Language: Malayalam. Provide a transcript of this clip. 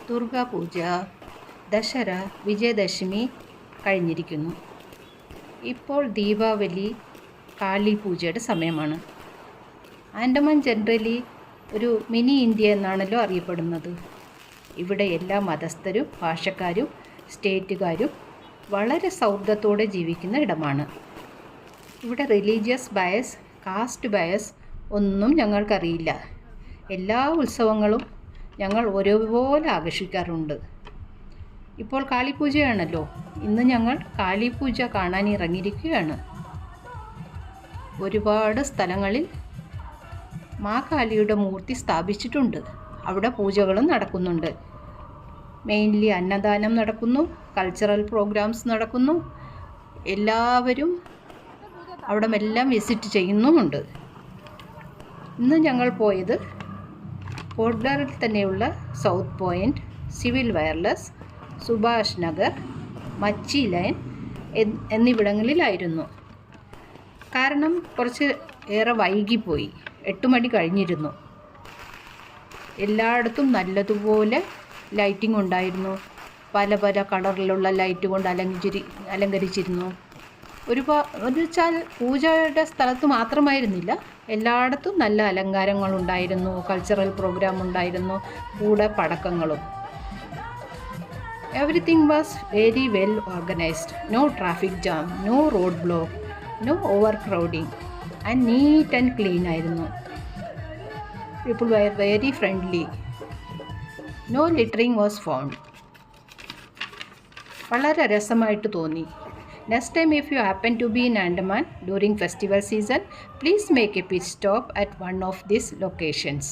ദുർഗാപൂജ, ദശര, വിജയദശമി കഴിഞ്ഞിരിക്കുന്നു. ഇപ്പോൾ ദീപാവലി, കാളിപൂജയുടെ സമയമാണ്. ആൻഡമാൻ ജനറലി ഒരു മിനി ഇന്ത്യ എന്നാണല്ലോ അറിയപ്പെടുന്നത്. ഇവിടെ എല്ലാ മതസ്ഥരും, ഭാഷക്കാരും, സ്റ്റേറ്റുകാരും വളരെ സൗഹൃദത്തോടെ ജീവിക്കുന്ന ഇടമാണ്. ഇവിടെ റിലീജിയസ് ബയസ്, കാസ്റ്റ് ബയസ് ഒന്നും ഞങ്ങൾക്കറിയില്ല. എല്ലാ ഉത്സവങ്ങളും ഞങ്ങൾ ഒരേപോലെ ആഘോഷിക്കാറുണ്ട്. ഇപ്പോൾ കാളിപൂജയാണല്ലോ. ഇന്ന് ഞങ്ങൾ കാളിപൂജ കാണാൻ ഇറങ്ങിയിരിക്കുകയാണ്. ഒരുപാട് സ്ഥലങ്ങളിൽ മാ കാളിയുടെ മൂർത്തി സ്ഥാപിച്ചിട്ടുണ്ട്. അവിടെ പൂജകളും നടക്കുന്നുണ്ട്. മെയിൻലി അന്നദാനം നടക്കുന്നു, കൾച്ചറൽ പ്രോഗ്രാംസ് നടക്കുന്നു. എല്ലാവരും അവിടമെല്ലാം വിസിറ്റ് ചെയ്യുന്നുമുണ്ട്. ഇന്ന് ഞങ്ങൾ പോയത് പോർട്ട്ബ്ലെയറിൽ തന്നെയുള്ള south point, civil wireless, Subhash Nagar, Machhi line എന്നിവിടങ്ങളിലായിരുന്നു. കാരണം കുറച്ച് ഏറെ വൈകിപ്പോയി. 8 മണി കഴിഞ്ഞിരുന്നു. എല്ലായിടത്തും നല്ലതുപോലെ ലൈറ്റിംഗ് ഉണ്ടായിരുന്നു. പല പല കളറിലുള്ള ലൈറ്റ് കൊണ്ട് അലങ്കരിച്ചിരുന്നു. വെച്ചാൽ പൂജയുടെ സ്ഥലത്ത് മാത്രമായിരുന്നില്ല, എല്ലായിടത്തും നല്ല അലങ്കാരങ്ങളുണ്ടായിരുന്നു. കൾച്ചറൽ പ്രോഗ്രാം ഉണ്ടായിരുന്നു, കൂടെ പടക്കങ്ങളും. Everything was very well organised. No traffic jam, no road block, no overcrowding and neat and clean ആയിരുന്നു. People were very friendly. No littering was found. വളരെ രസമായിട്ട് തോന്നി. Next time if you happen to be in Andaman during festival season, please make a pit stop at one of these locations.